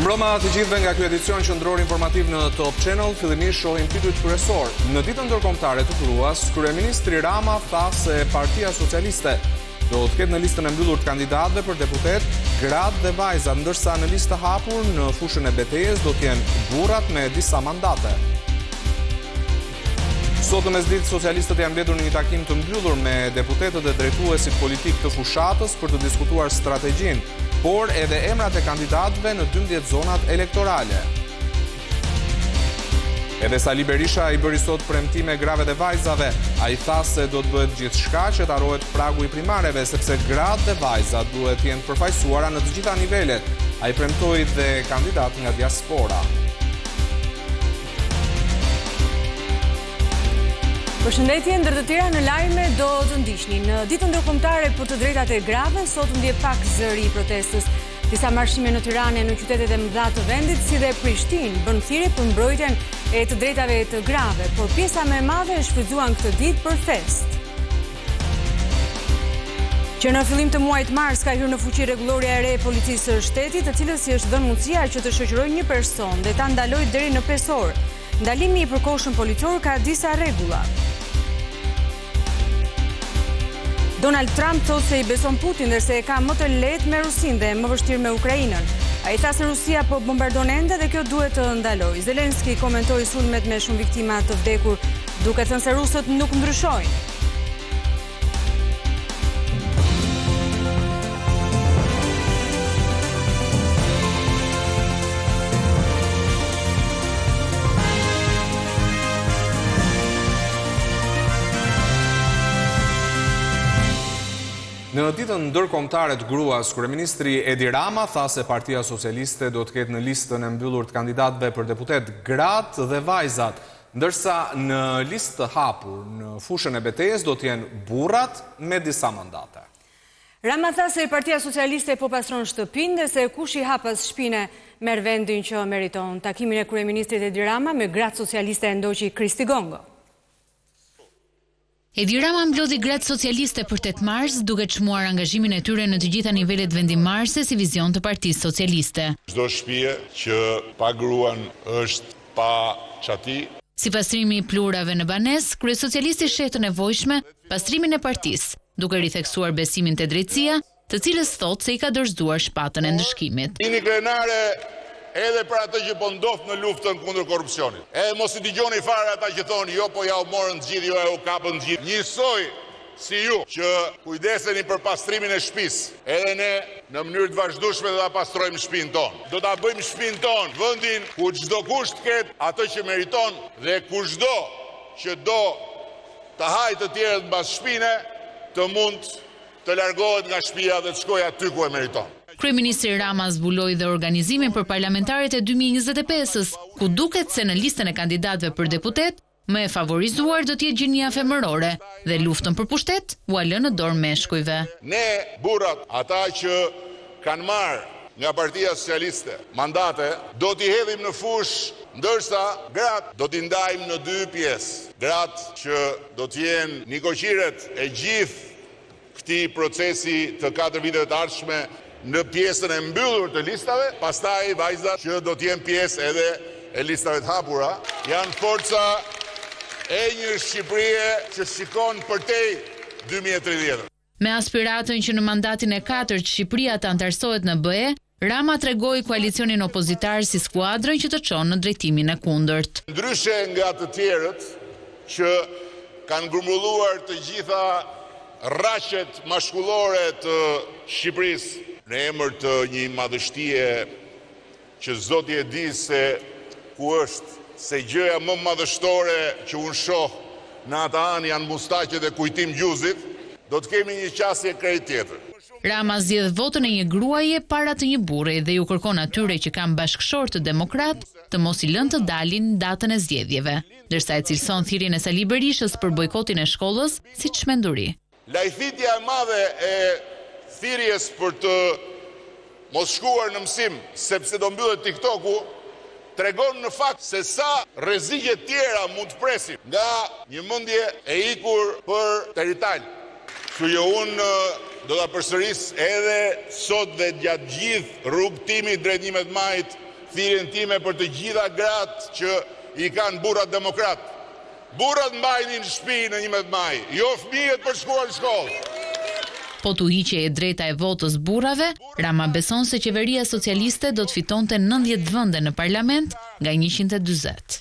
Mirëmbrëma të gjithëve nga ky edicion qendror informativ në Top Channel. Fillimisht shohim titujt kryesor. Në ditën ndërkombëtare të Gruas, kryeministri Rama tha se Partia Socialiste do të ketë në listën e mbyllur të kandidatëve për deputet gratë dhe vajzat, ndërsa në listë të hapur në fushën e betejës do të jenë burrat me disa mandate. Sot në mesditë, socialistët janë mbledhur në një takim të mbyllur me deputetët dhe drejtuesit politik të fushatës për të diskutuar strategjinë, por edhe emrat e kandidatëve në 12 zonat elektorale. Edhe Sali Berisha i bëri sot premtime grave dhe vajzave. Ai tha se do të bëhet gjithçka që të harrohet pragu i primareve, sepse gratë dhe vajzat duhet të jenë përfaqësuara në të gjitha nivelet. Ai premtoi dhe kandidat nga diaspora. Përshëndetje, ndër të tjera në lajme do të ndiqni. Në ditën ndërkombëtare për të drejtat e grave, sot ndje pak zëri i protestës. Disa marshime në Tiranë, në qytetet e mëdha të vendit, si dhe Prishtinë, bën thirrje për mbrojtjen e të drejtave të grave, por pjesa më e madhe e shfrytzuan këtë ditë për fest. Që në fillim të muajit mars ka hyrë në fuqi rregulloria e re e policisë së shtetit, të cilës i është dhënë mundësia që të shoqërojë një person dhe ta ndalojë deri në 5 orë. Ndalimi i përkohshëm policor ka disa rregulla. Donald Trump thot se i beson Putin dhe se e ka më të lehtë me Rusinë dhe më vështirë me Ukrainën. Ai tha se Rusia po bombardon ende dhe kjo duhet të ndalojë. Zelenski komentoi sulmet me shumë viktima të vdekur, duke thënë se rusët nuk ndryshojnë. Në ditën ndërkombëtare të Gruas, kryeministri Edi Rama tha se Partia Socialiste do të ketë në listën e mbyllur të kandidatëve për deputet gratë dhe vajzat, ndërsa në listë të hapur në fushën e betejës do të jenë burrat me disa mandate. Rama tha se Partia Socialiste po pastron shtëpinë dhe se kush i hap pas shpine merr vendin që meriton. Takimin e kryeministrit Edi Rama me gratë socialiste e ndoqi Kristi Gongo. Edi Rama mblodhi gratë socialiste për 8 mars, duke çmuar angazhimin e tyre në të gjitha nivelet vendimarrëse si vizion të Partisë Socialiste. Çdo shtëpi që pa gruan është pa çati. Si pastrimi i plurave në banesë, kryesocialisti sheh të nevojshme pastrimin e partisë, duke ritheksuar besimin te drejtësia, të cilës thotë se i ka dorëzuar shpatën e ndëshkimit. Jeni krenare edhe për atë që po ndodh në luftën kundër korrupsionit. Edhe mos i dëgjoni fare ata që thonë jo po ja u morën gjithë, jo u kapën gjithë. Njësoj si ju që kujdeseni për pastrimin e shtëpisë. Edhe ne në mënyrë të vazhdueshme do ta pastrojmë shtëpinë tonë. Do ta bëjmë shtëpinë tonë vendin ku çdo kush të ketë atë që meriton dhe kushdo që do të hajë të tjerët mbas shpine të mund të largohet nga shtëpia dhe të shkojë aty ku e meriton. Kryeministri Rama zbuloi dhe organizimin për parlamentarët e 2025-s, ku duket se në listën e kandidatëve për deputet, më e favorizuar do të jetë gjinia femërore dhe luftën për pushtet u lë në dorë meshkujve. Ne burrat, ata që kanë marrë nga Partia Socialiste mandate, do t'i hedhim në fush, ndërsa gratë do t'i ndajmë në 2 pjesë. Gratë që do t'jenë nikoqiret e gjithë këtij procesi të 4 viteve të ardhshme në pjesën e mbyllur të listave, pastaj vajzat që do t'jenë pjesë edhe e listave të hapura, janë forca e një Shqipërie që shikon përtej 2030. Me aspiratën që në mandatin e 4 Shqipëria të antarësohet në BE, Rama tregoi koalicionin opozitar si skuadrën që të çon në drejtimin e kundërt. Ndryshe nga të tjerët që kanë grumbulluar të gjitha rraqet mashkullore të Shqipërisë në emër të një madhështie që Zoti e di se ku është, se gjëja më madhështore që unë shoh në ata anë janë mustaqet e kujtim gjuzit, do të kemi një qasje krejt tjetër. Rama zgjedh votën e një gruaje para të një burri dhe ju kërkon atyre që kanë bashkëshortë demokrat të mos i lënë të dalin datën e zgjedhjeve, ndërsa e cilëson thirrjen e Sali Berishës për bojkotin e shkollës si çmenduri. Lajthitja e madhe e thirrjes për të mos shkuar në mësim sepse do mbyllet TikToku tregon në fakt se sa rreziqe tjera mund të presim nga një mendje e ikur për terital. Kështu që unë do ta përsëris edhe sot dhe gjatë gjithë rrugtimit drejt 11 majit thirrjen time për të gjitha gratë që i kanë burrat demokrat. Burrat mbajnë në shtëpi në 11 maj, jo fëmijët për shkuar në shkollë. Po tu hiqe e drejta e votës burrave, Rama beson se qeveria socialiste do të fitonte 90 vende në parlament nga 140.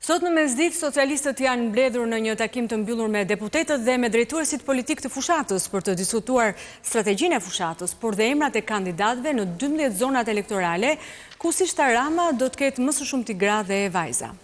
Sot në mesditë, socialistët janë mbledhur në një takim të mbyllur me deputetët dhe me drejtuesit politik të fushatës për të diskutuar strategjinë e fushatës, por dhe emrat e kandidatëve në 12 zonat elektorale, ku si shta Rama do të ketë më së shumti gra dhe vajza.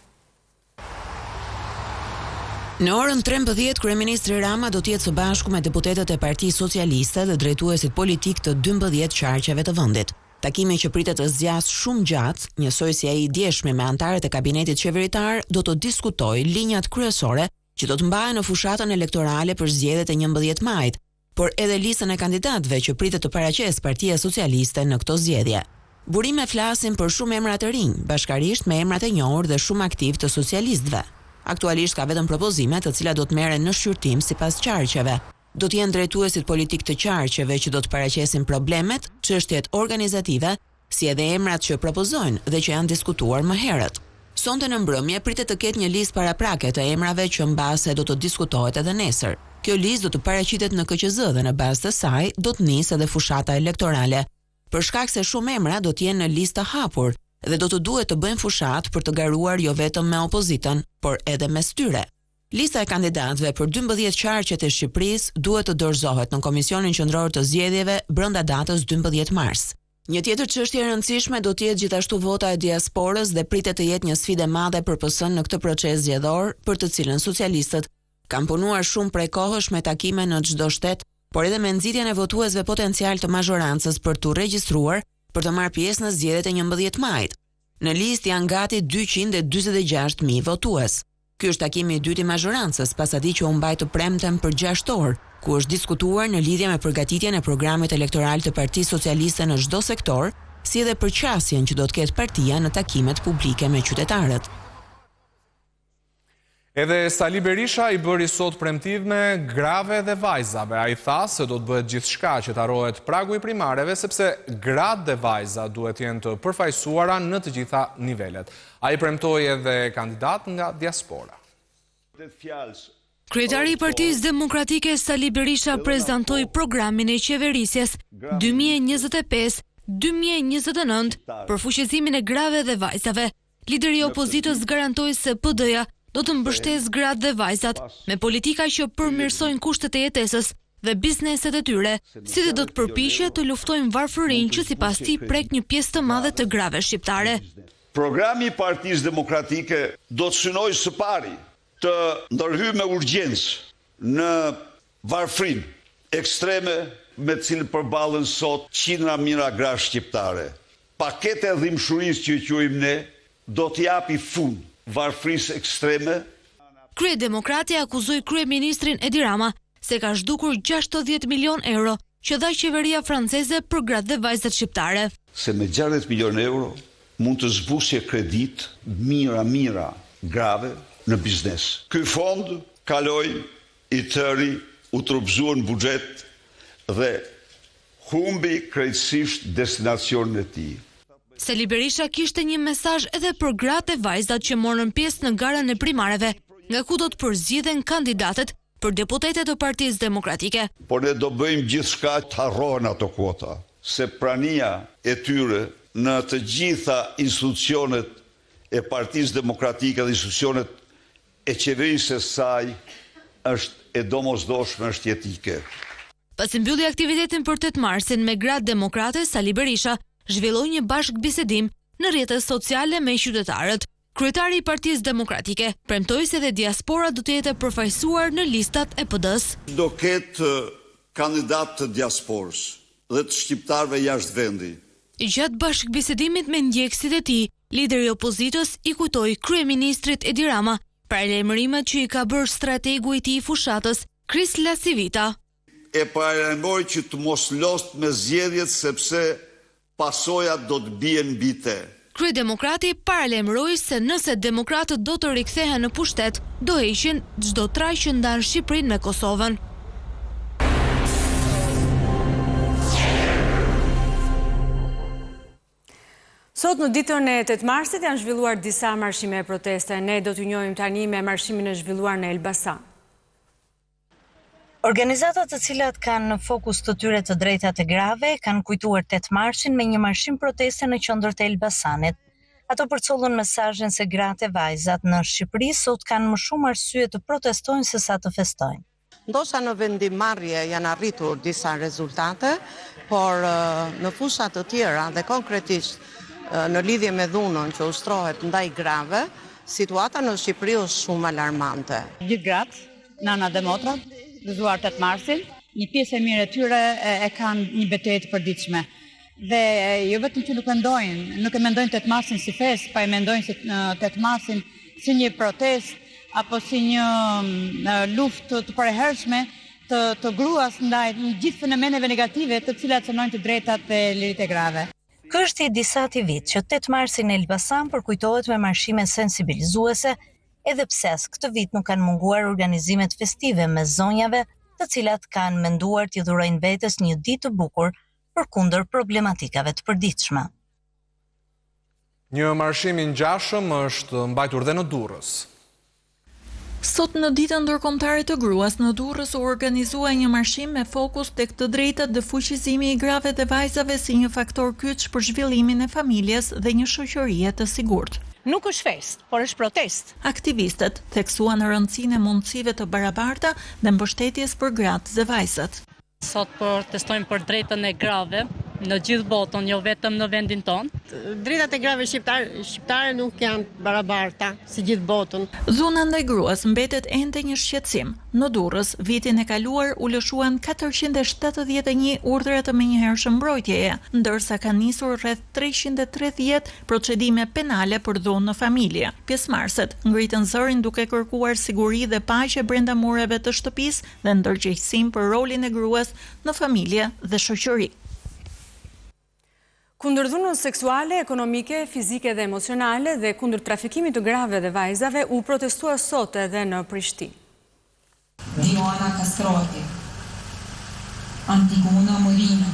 Në orën 13, kryeministri Rama do të jetë së bashku me deputetët e Partisë Socialiste dhe drejtuesit politik të 12 qarqeve të vendit. Takimi që pritet të zgjas shumë gjatë, njësoj si ai i djeshmi me anëtarët e kabinetit qeveritar, do të diskutojë linjat kryesore që do të mbahen në fushatën elektorale për zgjedhjet e 11 majit, por edhe listën e kandidatëve që pritet të paraqesë Partia Socialiste në këto zgjedhje. Burime flasin për shumë emra të rinj, bashkarisht me emrat e njohur dhe shumë aktiv të socialistëve. Aktualisht ka vetëm propozime të cilat do të merren në shqyrtim sipas qarqeve. Do të jenë drejtuesit politik të qarqeve që do të paraqesin problemet, çështjet organizative, si edhe emrat që propozojnë dhe që janë diskutuar më herët. Sonte në mbrëmje pritet të ketë një listë paraprake të emrave që mbase do të diskutohet edhe nesër. Kjo listë do të paraqitet në KQZ dhe në bazë të saj do të nisë edhe fushata elektorale. Për shkak se shumë emra do të jenë në listë të hapur dhe do të duhet të bëjnë fushat për të garuar jo vetëm me opozitën, por edhe mes tyre. Lista e kandidatëve për 12 qarqet e Shqipërisë duhet të dorëzohet në Komisionin Qendror të Zgjedhjeve brenda datës 12 mars. Një tjetër çështje e rëndësishme do të jetë gjithashtu vota e diasporës dhe pritet të jetë një sfidë e madhe për PS-n në këtë proces zgjedhor, për të cilën socialistët kanë punuar shumë prej kohësh me takime në çdo shtet, por edhe me nxitjen e votuesve potencial të mazhorancës për t'u regjistruar për të marrë pjesë në zgjedhjet e 11 majit. Në listë janë gati 246.000 votues. Ky është takimi i dytë i mazhorancës, pas atij që u mbaj të premten për 6 orë, ku është diskutuar në lidhje me përgatitjen e programit elektoral të Partisë Socialiste në çdo sektor, si edhe për qasjen që do të ketë partia në takimet publike me qytetarët. Edhe Sali Berisha i bëri sot premtiv me grave dhe vajzave. Ai tha se do të bëhet gjithçka që të harrohet pragu i primareve, sepse gratë dhe vajza duhet jenë të përfaqësuara në të gjitha nivelet. Ai premtoi edhe kandidat nga diaspora. Kryetari i Partisë Demokratike Sali Berisha prezantoi programin e qeverisjes 2025-2029 për fuqizimin e grave dhe vajzave. Lideri i opozitës garantoi se PD-ja do të mbështesë gratë dhe vajzat me politika që përmirësojnë kushtet e jetesës dhe bizneset e tyre, si dhe do të përpiqet të luftojnë varfërinë që sipas tij prek një pjesë të madhe të grave shqiptare. Programi i Partisë Demokratike do të synojë së pari të ndërhyjë me urgjencë në varfërinë ekstreme me të cilën përballen sot qindra mijëra gra shqiptare. Paketa e dhimbshurisë që quajmë ne do të japi fund varfërisë ekstreme. Kryedemokrati akuzoi kryeministrin Edi Rama se ka zhdukur 60 milion euro që dha qeveria franceze për gratë dhe vajzat shqiptare. Se me 60 milion euro mund të zbusje kredit mira grave në biznes. Ky fond kaloi i tëri u trupzuar në buxhet dhe humbi krejtësisht destinacionin e tij. Sali Berisha kishte një mesazh edhe për gratë e vajzat që morën pjesë në garën e primareve, nga ku do të përzgjidhen kandidatët për deputetet të Partisë Demokratike. Por ne do bëjmë gjithçka të harrohen ato kuota, se prania e tyre në të gjitha institucionet e Partisë Demokratike dhe institucionet e qeverisë së saj është e domosdoshme, është jetike. Pasi mbylli aktivitetin për 8 marsin me gratë demokrate, Sali Berisha zhvilloi një bashkëbisedim në rrjetet sociale me qytetarët. Kryetari i Partisë Demokratike premtoi se edhe diaspora do të jetë përfaqësuar në listat e PD-s. Do ketë kandidat të diasporës dhe të shqiptarëve jashtë vendi. Gjatë bashkëbisedimit me ndjekësit e tij, lideri i opozitës i kujtoi kryeministrit Edi Rama paralajmërimet që i ka bërë strategu i tij i fushatës, Kris Lasivita. E paralajmëroi që të mos lost me zgjedhjet sepse pasojat do të bien mbi te. Kryedemokrati paralajmëroi se nëse demokratët do të rikthehen në pushtet, do heqin çdo traj që ndan Shqipërinë me Kosovën. Sot në ditën e 8 marsit janë zhvilluar disa marshime e proteste. Ne do t'ju njohim tani me marshimin e zhvilluar në Elbasan. Organizatat të cilat kanë në fokus të tyre të drejtat e grave kanë kujtuar 8 marshin me një marshim proteste në qendër të Elbasanit. Ato përcollën mesazhin se gratë e vajzat në Shqipëri sot kanë më shumë arsye të protestojnë se sa të festojnë. Ndoshta në vendimarrje janë arritur disa rezultate, por në fusha të tjera dhe konkretisht në lidhje me dhunën që ushtrohet ndaj grave, situata në Shqipëri është shumë alarmante. Gjithë gratë, nana dhe motrat, gëzuar 8 marsin, një pjesë e mirë e tyre e kanë një betejë të përditshme. Dhe jo vetëm që nuk e mendojnë 8 marsin si festë, pa e mendojnë si 8 marsin si një protestë apo si një luftë të parehershme të gruas ndaj gjithë fenomeneve negative të cilat cënojnë të drejtat e lirit e grave. Ky është i disa vit që 8 marsi në Elbasan përkujtohet me marshime sensibilizuese, edhe pse as këtë vit nuk kanë munguar organizimet festive me zonjave, të cilat kanë menduar t'i dhurojnë vetes një ditë të bukur përkundër problematikave të përditshme. Një marshim i ngjashëm është mbajtur dhe në Durrës. Sot në ditën ndërkombëtare të gruas në Durrës u organizua një marshim me fokus tek të drejtat dhe fuqizimi i grave dhe vajzave si një faktor kyç për zhvillimin e familjes dhe një shoqërie të sigurt. Nuk është festë, por është protest. Aktivistët theksuan rëndësinë e mundësive të barabarta dhe mbështetjes për gratë dhe vajzat. Sot protestojmë për drejtën e grave në gjithë botën, jo vetëm në vendin tonë. Drejtat e grave shqiptare nuk janë barabarta si gjithë botën. Dhuna ndaj gruas mbetet ende një shqetësim. Në Durrës, vitin e kaluar u lëshuan 471 urdhra të menjëhershëm mbrojtjeje, ndërsa kanë nisur rreth 330 procedime penale për dhunë në familje. Pjesëmarrësit ngritën zërin duke kërkuar siguri dhe paqe brenda mureve të shtëpisë dhe ndërgjegjësim për rolin e gruas në familje dhe shoqëri. Kundër dhunës seksuale, ekonomike, fizike dhe emocionale dhe kundër trafikimit të grave dhe vajzave u protestua sot edhe në Prishtinë. Joana Kastroti, Antigona Molina.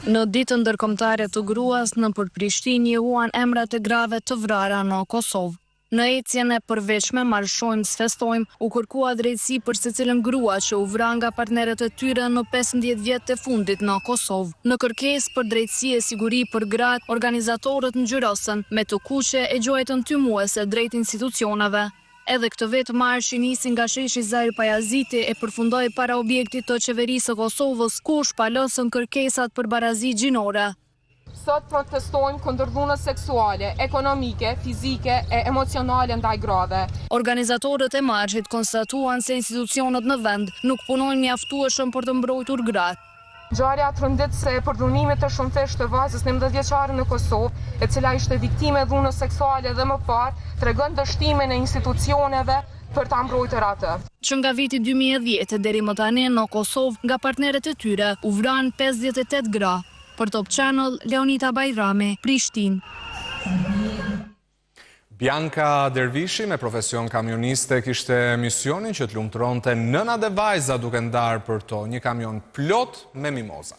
Në ditën ndërkombëtare të gruas në Prishtinë njohuan emrat e grave të vrara në Kosovë. Në ecjen e përveçme marshojmë, festojmë, u kërkua drejtësi për secilën grua që u vra nga partnerët e tyre në 15 vjet e fundit në Kosovë. Në kërkesë për drejtësi e siguri për gratë, organizatorët ngjyrosën me të kuqe e gjojtën tymuese drejt institucioneve. Edhe këtë vetë marshi nisi nga sheshi Zair Pajaziti e përfundoi para objektit të qeverisë së Kosovës, ku shpalosën kërkesat për barazi gjinore. Sot protestojmë kundër dhunës seksuale, ekonomike, fizike e emocionale ndaj grave. Organizatorët e marshit konstatuan se institucionet në vend nuk punojnë mjaftueshëm për të mbrojtur gratë. Ngjarja tronditëse e përdhunimit të shumëfishtë të vajzës 19 vjeçare në Kosovë, e cila ishte viktime dhunës seksuale dhe më parë, tregon dështimin e institucioneve për ta mbrojtur atë. Që nga viti 2010 deri më tani në Kosovë, nga partnerët e tyre u vranë 58 gra. Për Top Channel, Leonita Bajrami, Prishtinë. Bianca Dervishi me profesion kamioniste kishte misionin që të lumturonte nëna dhe vajza duke ndarë për to një kamion plot me mimoza.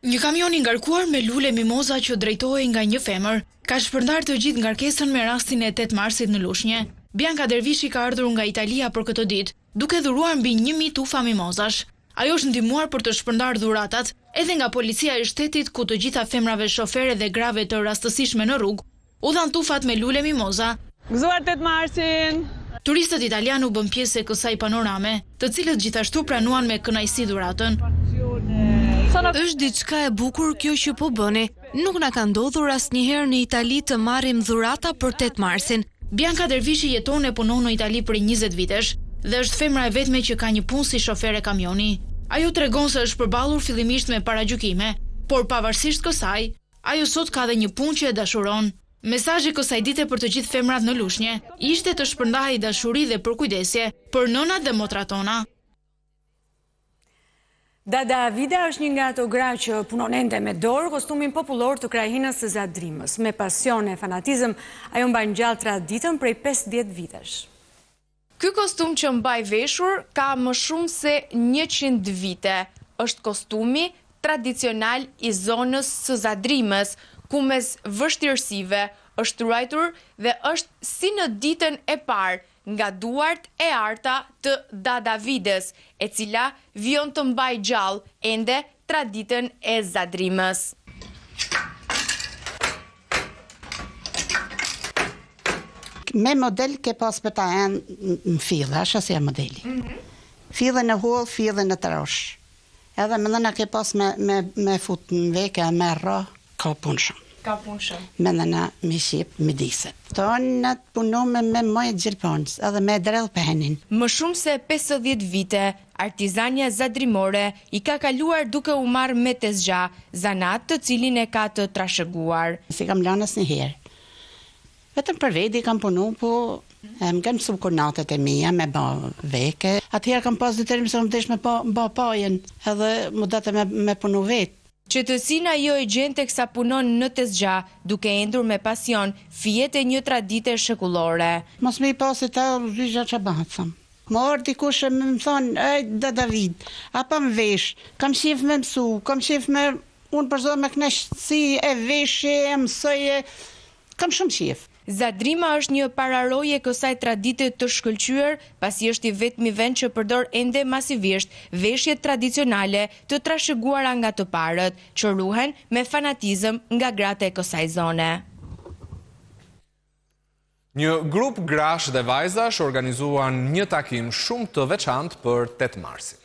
Një kamion i ngarkuar me lule mimoza që drejtohej nga një femër ka shpërndar të gjithë ngarkesën me rastin e 8 marsit në Lushnjë. Bianca Dervishi ka ardhur nga Italia për këtë ditë, duke dhuruar mbi 1000 tufa mimozash. Ajo është ndihmuar për të shpërndar dhuratat edhe nga policia e shtetit, ku të gjitha femrave shofere dhe grave të rastësishme në rrugë u dhan tufat me lule mimoza. Gëzuar 8 marsin! Turistët italianë u bën pjesë e kësaj panorame, të cilët gjithashtu pranuan me kënaqësi dhuratën. Është diçka e bukur kjo që po bëni. Nuk na ka ndodhur asnjëherë në Itali të marrim dhurata për 8 marsin. Bianca Dervishi jeton e punon në Itali për 20 vitesh dhe është femra e vetme që ka një punë si shofere kamioni. Ajo tregon se është përballur fillimisht me paragjykime, por pavarësisht kësaj, ajo sot ka dhe një punë që e dashuron. Mesazhi kësaj dite për të gjithë femrat në Lushnjë ishte të shpërndahej dashuri dhe përkujdesje për nënat dhe motrat tona. Dada Vida është një nga ato gra që punon ende me dorë kostumin popullor të krahinës së Zadrimës. Me pasion e fanatizëm, ajo mban gjallë traditën prej 50 vitesh. Ky kostum që mbaj veshur ka më shumë se 100 vite. Është kostumi tradicional i zonës së Zadrimës, ku mes vështirësive është ruajtur dhe është si në ditën e parë nga duart e arta të Dadavides, e cila vion të mbaj gjallë ende traditën e Zadrimës. Me model ke pas për ta në fillë, ashtë si e modeli. Fillën e hullë, fillën e të rosh. Edhe më dhëna ke pas me fut në veke, me rro, ka punë shumë. Ka punë shumë. Me dhëna me shqip, me diset. Tonë në të punu me mojë gjilponës, edhe me drell penin. Më shumë se 50 vite, artizania zadrimore i ka kaluar duke u marrë me tezgja, zanat të cilin e ka të trashëguar. Si kam lanës një herë. Vetëm për vedi kam punu, po më kanë mësu konatet e mija me ba veke. Atëherë kam pas detyrim se më desh me ba pajen, edhe më date me punu vetë. Qëtësina jo e gjen teksa punon në tezgja, duke endur me pasion fijet e një tradite shekullore. Mos me i pasi ta zyxha që batëm. Më orë dikush e më thonë, da David, apa më vesh, kam shif me mësu, kam shif me, unë përzo me kneshësi e veshje, e mësoje, kam shumë shif. Zadrima është një pararoje kësaj tradite të shkëlqyer, pasi është i vetmi vend që përdor ende masivisht veshjet tradicionale të trashëguara nga të parët, që ruhen me fanatizëm nga gratë e kësaj zone. Një grup grash dhe vajzash organizuan një takim shumë të veçantë për 8 marsin.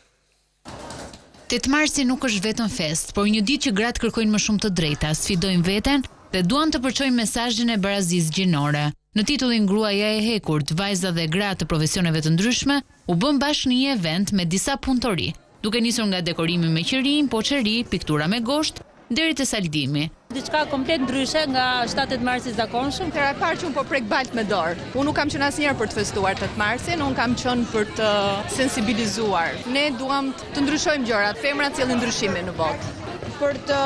8 marsi nuk është vetëm fest, por një ditë që gratë kërkojnë më shumë të drejta, sfidojnë veten dhe duan të përçojnë mesazhin e barazisë gjinore. Në titullin Gruaja e Hekurt, vajza dhe gra të profesioneve të ndryshme u bën bashkë në një event me disa punëtori, duke nisur nga dekorimi me qërim, poçeri, piktura me gosht, deri te saldimi. Diçka komplet ndryshe nga 7 marsi zakonshëm. Hera e parë që unë po prek balt me dorë. Unë nuk kam qenë asnjëherë për të festuar 8 marsin, unë kam qenë për të sensibilizuar. Ne duam të ndryshojmë gjërat, femrat sjellin ndryshime në botë. Për të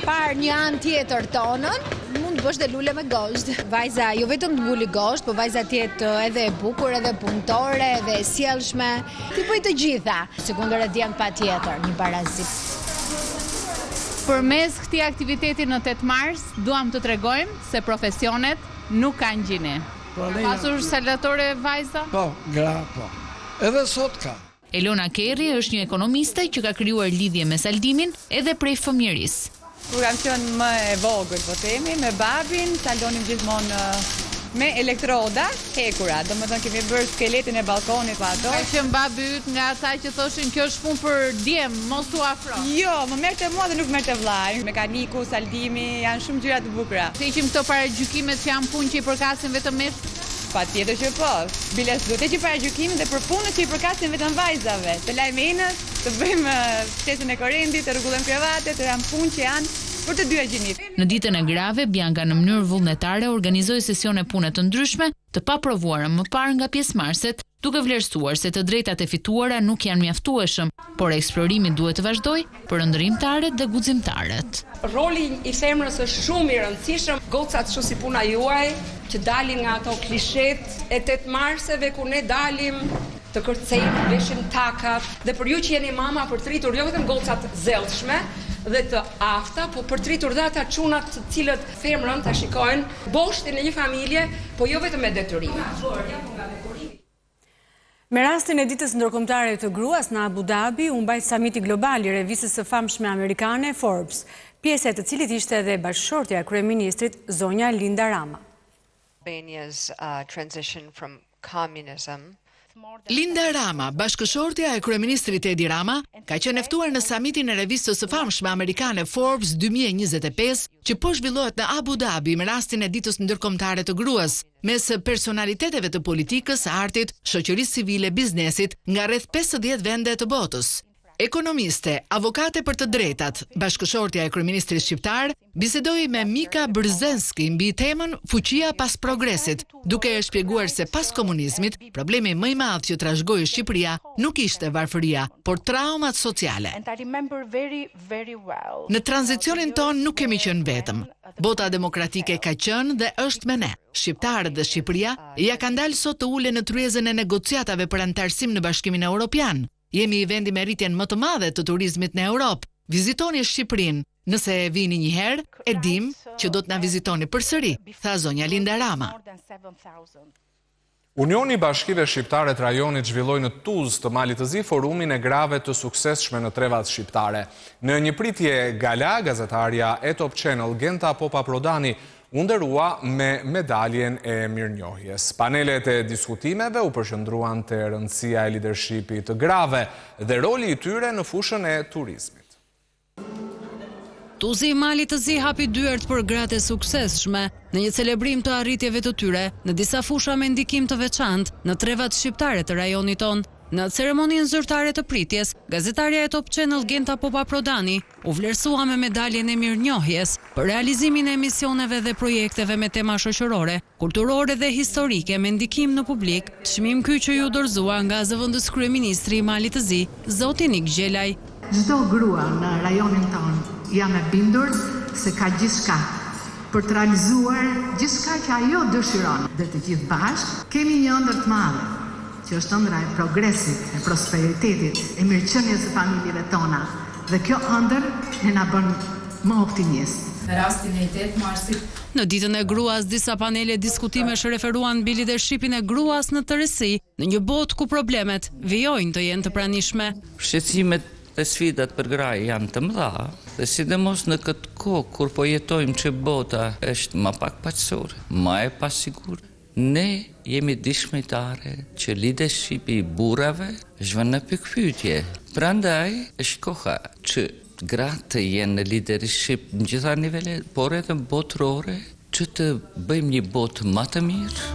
parë një anë tjetër tonën, mund të bësh dhe lule me gosht. Vajza jo vetëm të mbuli gosht, po vajza tjetë edhe e bukur, edhe punëtore, edhe e sjellshme. Ti bëj të gjitha, sekundër e djemë pa tjetër, një barazit. Përmes këtij aktiviteti në 8 mars, duam të tregojmë se profesionet nuk kanë gjini. Pasur saldatore vajza? Po, gra, po. Edhe sot ka. Elona Kerri është një ekonomiste që ka krijuar lidhje me saldimin edhe prej fëmijërisë. Kur kam qenë më e vogël, po themi, me babin, saldonim gjithmonë me elektroda hekura. Domethënë kemi bërë skeletin e balkonit pa ato. Ka qenë babi yt nga ata që thoshin kjo është punë për djem, mos u afro. Jo, më merrte mua dhe nuk merrte vllai. Mekaniku, saldimi, janë shumë gjëra të bukura. Se iqim këto paragjykimet që janë punë që i përkasin vetëm mesh. Patjetër që po. Biles duhet që paragjykimin dhe për punët që i përkasin vetëm vajzave. Të lajmë enës, të bëjmë ftesën e korrendit, të rregullojmë kravatet, të janë punë që janë për të dyja gjinit. Në ditën e grave, Bianca në mënyrë vullnetare organizoi sesione pune të ndryshme, të paprovuara më parë nga pjesëmarrësit, duke vlerësuar se të drejtat e fituara nuk janë mjaftueshëm, por eksplorimi duhet të vazhdojë për ëndërrimtarët dhe guximtarët. Roli i femrës është shumë i rëndësishëm. Gocat kështu si puna juaj, që dalin nga ato klishet e 8 marseve ku ne dalim të kërcejmë, veshim takat, dhe për ju që jeni mama për të rritur jo vetëm gocat zellshme dhe të afta, po për të rritur dhe ata çunat të cilët femrën ta shikojnë boshtin e një familje, po jo vetëm me detyrime. Me rastin e ditës ndërkombëtare të gruas në Abu Dhabi, u mbajt samiti global i revisës së famshme amerikane Forbes, pjesë e të cilit ishte edhe bashkëshortja e kryeministrit zonja Linda Rama. Albania's transition from communism. Linda Rama, bashkëshortja e kryeministrit Edi Rama, ka qenë e ftuar në samitin e revistës së famshme amerikane Forbes 2025, që po zhvillohet në Abu Dhabi me rastin e ditës ndërkombëtare të gruas, mes personaliteteve të politikës, artit, shoqërisë civile, biznesit nga rreth 50 vende të botës. Ekonomiste, avokate për të drejtat, bashkëshortja e kryeministrit shqiptar bisedoi me Mika Brzezinski mbi temën fuqia pas progresit, duke e shpjeguar se pas komunizmit, problemi më i madh që trashëgoi Shqipëria nuk ishte varfëria, por traumat sociale. Në tranzicionin ton nuk kemi qenë vetëm. Bota demokratike ka qenë dhe është me ne. Shqiptarët dhe Shqipëria ja kanë dalë sot të ulen në tryezën e negociatave për anëtarësim në Bashkimin Evropian. Jemi i vendi me rritjen më të madhe të turizmit në Europë. vizitoni Shqipërinë. Nëse e vini një herë, e dim që do të na vizitoni përsëri, tha zonja Linda Rama. Unioni i Bashkive Shqiptare të rajonit zhvilloi në Tuzë të Malit të Zi forumin e grave të suksesshme në trevat shqiptare. Në një pritje gala, gazetarja e Top Channel Genta Popa Prodani u nderua me medaljen e mirënjohjes. Panelet e diskutimeve u përqendruan te rëndësia e lidershipit të grave dhe roli i tyre në fushën e turizmit. Tuzi i Malit të Zi hapi dyert për gratë e suksesshme në një celebrim të arritjeve të tyre në disa fusha me ndikim të veçantë në trevat shqiptare të rajonit ton. Në ceremoninë zyrtare të pritjes, gazetarja e Top Channel Genta Popa Prodani u vlerësua me medaljen e mirënjohjes për realizimin e misioneve dhe projekteve me tema shoqërore, kulturore dhe historike me ndikim në publik, çmim ky që ju dorëzua nga zëvendës kryeministri i Malit të Zi, zoti Nik Gjelaj. Çdo grua në rajonin ton jam e bindur se ka gjithçka për të realizuar gjithçka që ajo dëshiron. Dhe të gjithë bashkë kemi një ëndër të madhe, që është ëndra e progresit, e prosperitetit, e mirëqenies së familjeve tona. Dhe kjo ëndër ne na bën më optimist. Në rastin e 8 marsit, në ditën e gruas, disa panele diskutimesh referuan mbi lidershipin e gruas në tërësi, në një botë ku problemet vijojnë të jenë të pranishme. Shqetësimet dhe sfidat për graj janë të mëdha, dhe sidomos në këtë kohë kur po jetojmë që bota është më pak paqësore, më e pasigur. Ne jemi dishmitare që leadershipi i burrave është në pikpyetje. Prandaj është koha që gratë të jenë në leadership në gjitha nivelet, por edhe botërore, që të bëjmë një botë më të mirë.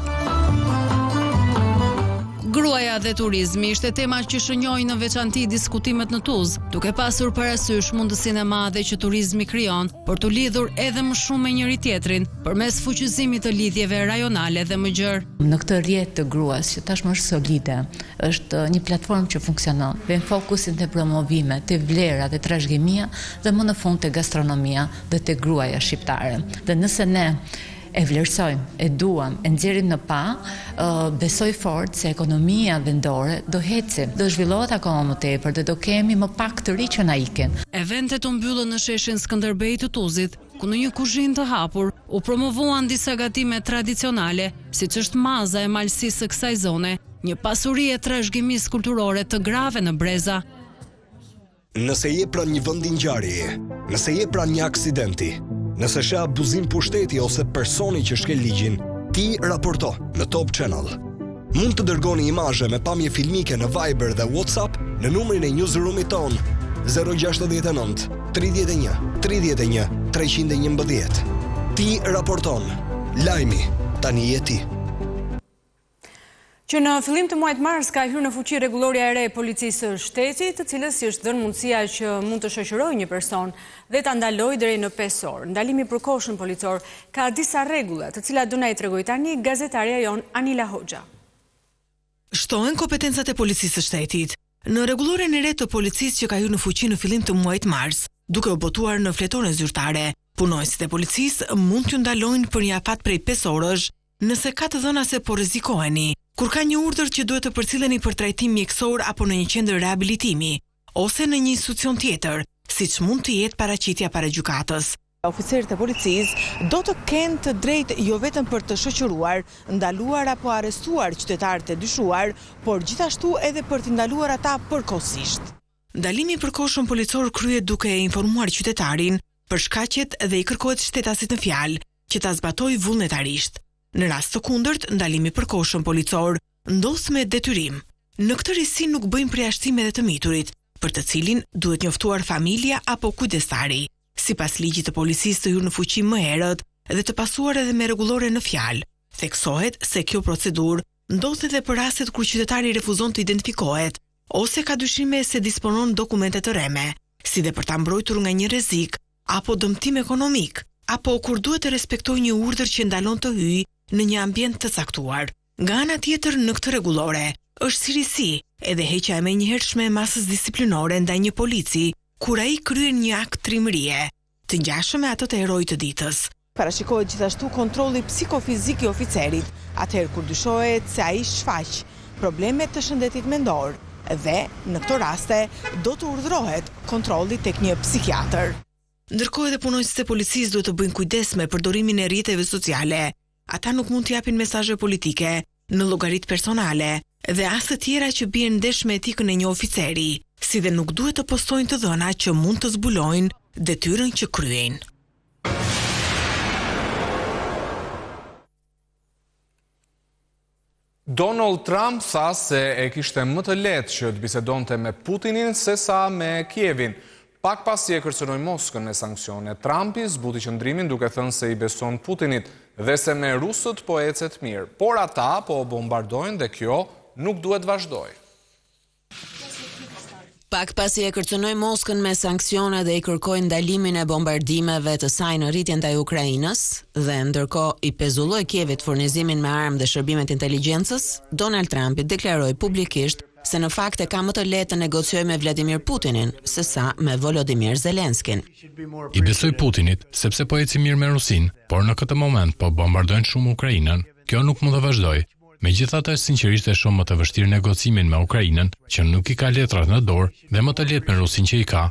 Gruaja dhe turizmi ishte tema që shënjoi në veçanti diskutimet në Tuzë, duke pasur parasysh mundësinë e madhe që turizmi krijon për të lidhur edhe më shumë me njëri tjetrin, përmes fuqizimit të lidhjeve rajonale dhe më gjerë. Në këtë rrjet të gruas që tashmë është solide, është një platformë që funksionon, vën fokusin te promovimet, te vlera dhe trashëgimia dhe më në fund te gastronomia dhe te gruaja shqiptare. Dhe nëse ne e vlerësojmë, e duam, e nxjerrim në pa, besoj fort se ekonomia vendore do heci, do zhvillohet akoma më tepër dhe do kemi më pak të ri që na ikin. Eventet u mbyllën në sheshin Skënderbej të Tuzit, ku në një kuzhinë të hapur u promovuan disa gatime tradicionale, siç është maza e malësisë së kësaj zone, një pasuri e trashëgimisë kulturore të grave në Breza. Nëse je pranë një vendi ngjarjeje, nëse je pranë një aksidenti, nëse sheh abuzim pushteti ose personi që shkel ligjin, ti raporto në Top Channel. Mund të dërgoni imazhe me pamje filmike në Viber dhe WhatsApp në numrin e newsroomit ton 069 31 31 311. Ti raporton. Lajmi tani je ti. Që në fillim të muajit mars ka hyrë në fuqi rregulloria e re e policisë së shtetit, të cilës i është dhënë mundësia që mund të shoqërojë një person dhe ta ndalojë deri në 5 orë. Ndalimi i përkohshëm policor ka disa rregulla, të cilat do na i tregoj tani gazetarja jon Anila Hoxha. Shtohen kompetencat e policisë së shtetit. Në rregulloren e re të policisë që ka hyrë në fuqi në fillim të muajit mars, duke u botuar në fletoren zyrtare, punojësit e policisë mund t'ju ndalojnë për një afat prej 5 orësh, nëse ka të dhëna se po rrezikoheni, kur ka një urdhër që duhet të përcilleni për trajtim mjekësor apo në një qendër rehabilitimi, ose në një institucion tjetër, siç mund të jetë paraqitja para gjykatës. Oficerët e policisë do të kenë të drejtë jo vetëm për të shoqëruar, ndaluar apo arrestuar qytetarët e dyshuar, por gjithashtu edhe për t'i ndaluar ata përkohësisht. Ndalimi i përkohshëm policor kryhet duke e informuar qytetarin për shkaqet dhe i kërkohet shtetasit në fjalë që ta zbatojë vullnetarisht. Në rast të kundërt, ndalimi i përkohshëm policor ndodh me detyrim. Në këtë risi nuk bëjmë përjashtime dhe të miturit, për të cilin duhet njoftuar familja apo kujdestari. Sipas ligjit të policisë të hyrë në fuqi më herët dhe të pasuar edhe me rregullore në fjalë, theksohet se kjo procedurë ndodh edhe për rastet kur qytetari refuzon të identifikohet ose ka dyshime se disponon dokumente të rreme, si dhe për ta mbrojtur nga një rrezik apo dëmtim ekonomik, apo kur duhet të respektojë një urdhër që ndalon të hyjë në një ambient të caktuar. Nga ana tjetër, në këtë rregullore është si risi edhe heqja e menjëhershme e masës disiplinore ndaj një polici kur ai kryen një akt trimërie, të ngjashëm me atë të heroit të ditës. Parashikohet gjithashtu kontrolli psikofizik i oficerit, atëherë kur dyshohet se ai shfaq probleme të shëndetit mendor dhe në këto raste do të urdhërohet kontrolli tek një psikiatër. Ndërkohë edhe punonjësit e policisë duhet të bëjnë kujdes me përdorimin e rrjeteve sociale. Ata nuk mund të japin mesazhe politike në llogaritë personale dhe as të tjera që bien ndesh me etikën e një oficeri, si dhe nuk duhet të postojnë të dhëna që mund të zbulojnë detyrën që kryejnë. Donald Trump tha se e kishte më të lehtë që të bisedonte me Putinin sesa me Kievin. Pak pasi e kërcënoi Moskën me sanksione, Trumpi zbuti qëndrimin duke thënë se i beson Putinit dhe se me rusët po ecet mirë, por ata po bombardojnë dhe kjo nuk duhet vazhdoj. Pak pasi e kërcënoi Moskën me sanksione dhe i kërkoi ndalimin e bombardimeve të saj në rritjen ndaj Ukrainës dhe ndërkohë i pezulloi Kievit furnizimin me armë dhe shërbimet inteligjencës, Donald Trump deklaroi publikisht se në fakt e ka më të lehtë të negociojë me Vladimir Putinin sesa me Volodymyr Zelenskin. I besoj Putinit sepse po eci mirë me Rusin, por në këtë moment po bombardojnë shumë Ukrainën. Kjo nuk mund të vazhdoj. Megjithatë, sinqerisht e shoh më të vështirë negocimin me Ukrainën, që nuk i ka letrat në dorë, dhe më të lehtë me Rusin që i ka.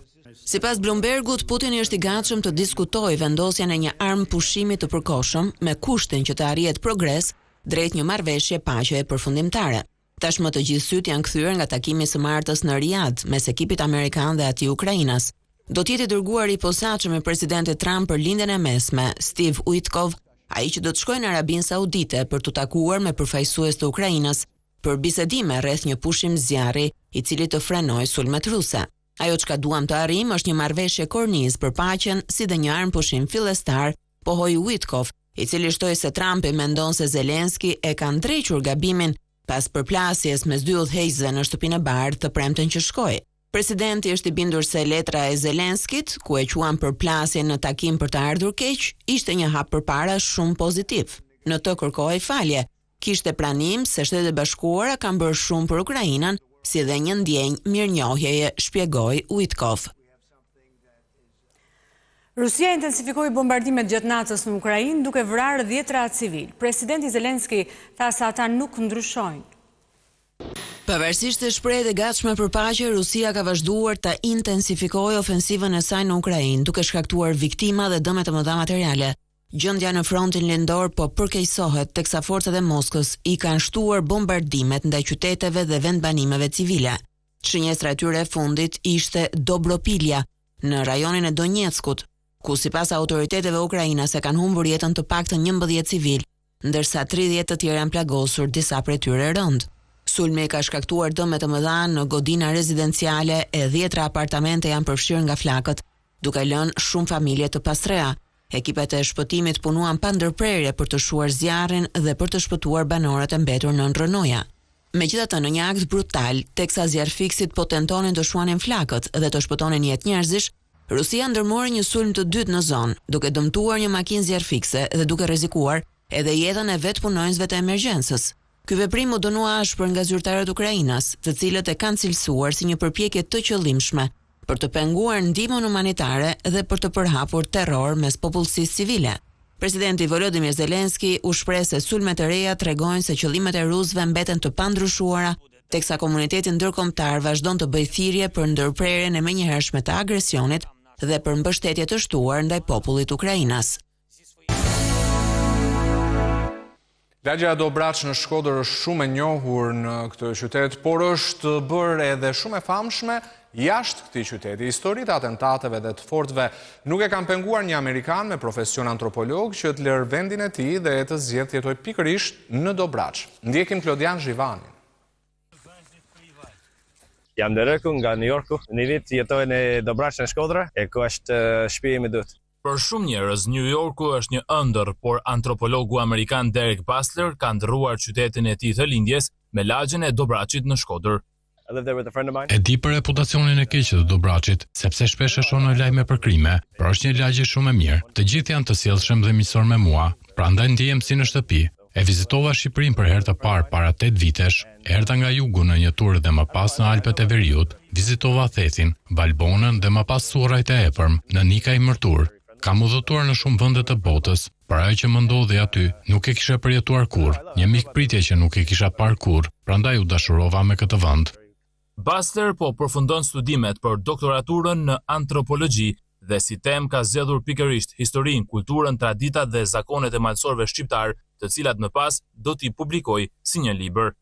Sipas Bloombergut, Putini është i gatshëm të diskutojë vendosjen e një armë pushimi të përkohshëm me kushtin që të arrihet progres drejt një marrëveshje paqe përfundimtare. Tashmë të gjithë syt janë kthyer nga takimi së martës në Riyadh mes ekipit amerikan dhe atij Ukrainas. Do të jetë i dërguar i posaçëm i presidentit Trump për lindjen e mesme, Steve Witkoff, ai që do të shkojë në Arabinë Saudite për të takuar me përfaqësues të Ukrainës për bisedime rreth një pushim zjarri i cili të frenojë sulmet ruse. Ajo çka duam të arrijmë është një marrëveshje kornizë për paqen si dhe një armë pushim fillestar, pohoi Witkoff, i cili shtoi se Trumpi mendon se Zelenski e ka ndrequr gabimin pas përplasjes mes dy udhëheqësve në shtëpinë e bardhë të premten që shkoi. Presidenti është i bindur se letra e Zelenskit, ku e quan përplasjen në takim për të ardhur keq, ishte një hap përpara shumë pozitiv. Në të kërkoi falje, kishte pranim se Shtetet e Bashkuara kanë bërë shumë për Ukrainën, si dhe një ndjenjë mirënjohjeje, shpjegoi Witkoff. Rusia intensifikoi bombardimet gjatë natës në Ukrainë duke vrarë 10 civil. Presidenti Zelenski tha se ata nuk ndryshojnë. Pavarësisht të shprehjeve të gatshme për paqe, Rusia ka vazhduar të intensifikojë ofensivën e saj në Ukrainë, duke shkaktuar viktima dhe dëme të mëdha materiale. Gjendja në frontin lindor po përkeqësohet teksa forcat e Moskës i kanë shtuar bombardimet ndaj qyteteve dhe vendbanimeve civile. Shënjestra e tyre e fundit ishte Dobropilja, në rajonin e Donetskut, ku sipas autoriteteve ukrainase kanë humbur jetën të paktën 11 civil, ndërsa 30 të tjerë janë plagosur, disa prej tyre rënd. Sulmi ka shkaktuar dëme të mëdha në godina rezidenciale e 10 apartamente janë përfshirë nga flakët, duke lënë shumë familje të pastrea. Ekipet e shpëtimit punuan pa ndërprerje për të shuar zjarrin dhe për të shpëtuar banorët e mbetur në rrënoja. Megjithatë, në një akt brutal, teksa zjarfiksit po tentonin të shuanin flakët dhe të shpëtonin jetë njerëzish, Rusia ndërmori një sulm të dytë në zonë, duke dëmtuar një makinë zjarfikse dhe duke rrezikuar edhe jetën e vetë punonjësve të emergjencës. Ky veprim u dënua ashpër nga zyrtarët ukrainas, të cilët e kanë cilësuar si një përpjekje të qëllimshme për të penguar ndihmën humanitare dhe për të përhapur terror mes popullsisë civile. Presidenti Volodymyr Zelensky u shpreh se sulmet e reja tregojnë se qëllimet e rusëve mbeten të pandryshuara, teksa komuniteti ndërkombëtar vazhdon të bëjë thirrje për ndërprerjen e menjëhershme të agresionit dhe për mbështetje të shtuar ndaj popullit ukrainas. Lagja Dobraç në Shkodër është shumë e njohur në këtë qytet, por është bërë edhe shumë e famshme jashtë këtij qyteti. Historitë atentateve dhe të fortëve nuk e kanë penguar një Amerikan me profesion antropolog që të lërë vendin e tij dhe të zgjedhë të jetojë pikërisht në Dobraç. Ndjekim Klodian Zhivanin. Jam dërëku nga New Yorku, një vit jetoj në Dobraç në Shkodra, e ku është shtëpia ime dytë. Për shumë njerëz, New Yorku është një ëndër, por antropologu amerikan Derek Basler ka ndrruar qytetin e tij të lindjes me lagjen e Dobraçit në Shkodër. E di për reputacionin e keq të Dobraçit, sepse shpesh e shoh në lajme për krime, por është një lagje shumë e mirë. Të gjithë janë të sjellshëm dhe miqësor me mua, prandaj ndihem si në shtëpi. E vizitova Shqipërinë për herë të parë para 8 vitesh, erdha nga jugu në një tur dhe më pas në Alpet e Veriut, vizitova Thethin, Valbonën dhe më pas Surrajt e Epërm, në Nikaj Mërtur. Kam udhëtuar në shumë vende të botës, por ajo që më ndodhi aty nuk e kisha përjetuar kurrë, një mikpritje që nuk e kisha parë kurrë, prandaj u dashurova me këtë vend. Bastler po përfundon studimet për doktoraturën në antropologji dhe si temë ka zgjedhur pikërisht historinë, kulturën, traditat dhe zakonet e malësorëve shqiptar, të cilat më pas do t'i publikoj si një libër.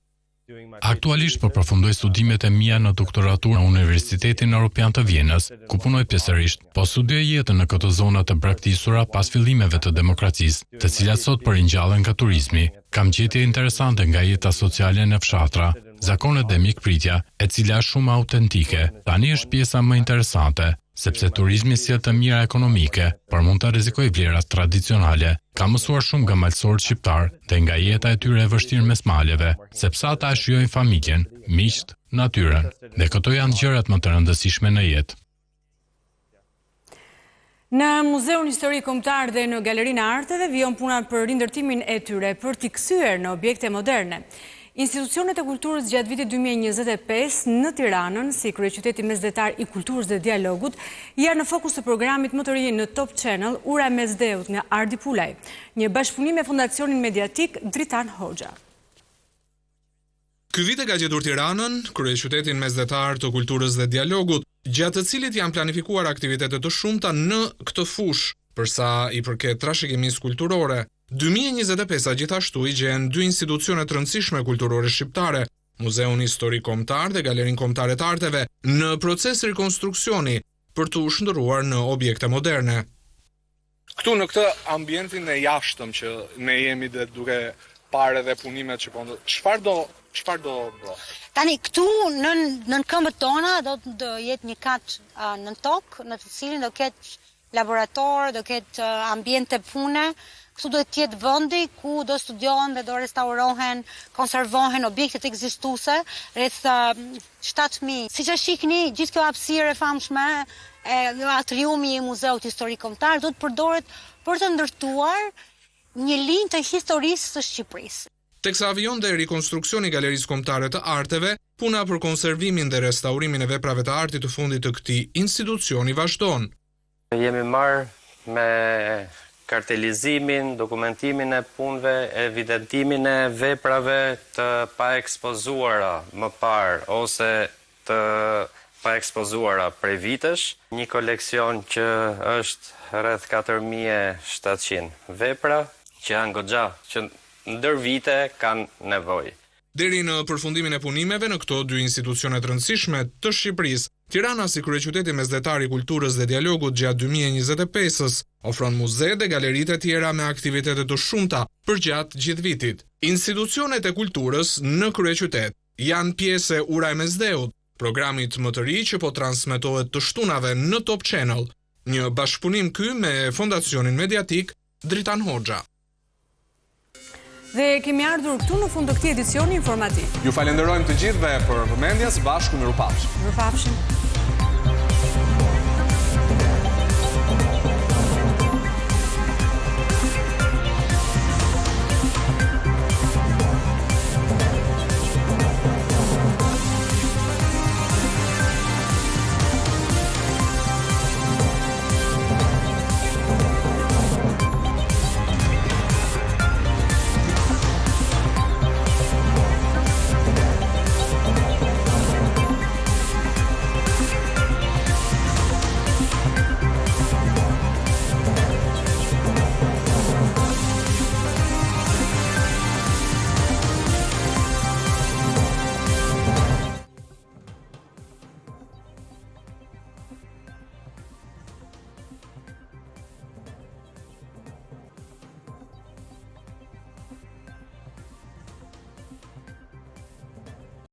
Aktualisht po përfundoj studimet e mia në doktoraturë në Universitetin Europian të Vjenës, ku punoj pjesërisht, po studioj jetën në këto zona të braktisura pas fillimeve të demokracisë, të cilat sot përringjallen nga turizmi. Kam gjetje interesante nga jeta sociale në fshatra, zakonet dhe mikpritja, e cila është shumë autentike. Tani është pjesa më interesante, sepse turizmi sjell të mira ekonomike, por mund të rrezikojë vlerat tradicionale. Kam mësuar shumë nga malësorët shqiptar dhe nga jeta e tyre e vështirë mes maleve, sepse ata shijojnë familjen, miqt, natyrën, dhe këto janë gjërat më të rëndësishme në jetë. Në Muzeun Historik Kombëtar dhe në Galerinë e Arteve vijon puna për rindërtimin e tyre për t'i kthyer në objekte moderne. Institucionet e kulturës gjatë vitit 2025 në Tiranën, si kryeqyteti mesdhetar i kulturës dhe dialogut, janë në fokus të programit më të ri në Top Channel, Ura e Mesdheut nga Ardi Pulaj, një bashkëpunim me Fondacionin Mediatik Dritan Hoxha. Ky vit e ka gjetur Tiranën, kryeqytetin mesdhetar të kulturës dhe dialogut, gjatë të cilit janë planifikuar aktivitete të shumta në këtë fushë, përsa i përket trashëgimisë kulturore. 2025 gjithashtu i gjen dy institucione të rëndësishme kulturore shqiptare, Muzeun Historik Kombëtar dhe Galerinë Kombëtare të Arteve, në proces rikonstruksioni për t'u shndërruar në objekte moderne. Këtu në këtë ambientin e jashtëm që ne jemi dhe duke parë edhe punimet që po çfarë do bë? Tani këtu në këmbët tona do të jetë një kat në tokë, në të cilin do ketë laborator, do ketë ambiente pune. Këtu do të jetë vendi ku do studiohen dhe do restaurohen, konservohen objektet ekzistuese, rreth 7.000. Siç e shihni, gjithë kjo hapësirë e famshme e atriumi i Muzeut Historik Kombëtar do të përdoret për të ndërtuar një linjë të historisë së Shqipërisë. Teksa avion dhe rekonstruksioni i Galerisë Kombëtare të Arteve, puna për konservimin dhe restaurimin e veprave të artit të fundit të këtij institucioni vazhdon. Jemi marrë me kartelizimin, dokumentimin e punëve, evidentimin e veprave të pa ekspozuara më parë ose të pa ekspozuara prej vitesh. Një koleksion që është rreth 4700 vepra që janë goxha, që ndër vite kanë nevojë. Deri në përfundimin e punimeve në këto dy institucione të rëndësishme të Shqipërisë, Tirana si kryeqyteti mesdhetar i kulturës dhe dialogut gjatë 2025-s ofron muze dhe galeritë e tjera me aktivitete të shumta përgjatë gjithë vitit. Institucionet e kulturës në kryeqytet janë pjesë e Ura e Mesdheut, programit më të ri që po transmetohet të shtunave në Top Channel, një bashkëpunim ky me Fondacionin Mediatik Dritan Hoxha. Dhe kemi ardhur këtu në fund të këtij edicioni informativ. Ju falenderojmë të gjithëve për vëmendjes, bashkë mirupafshim. Mirupafshim.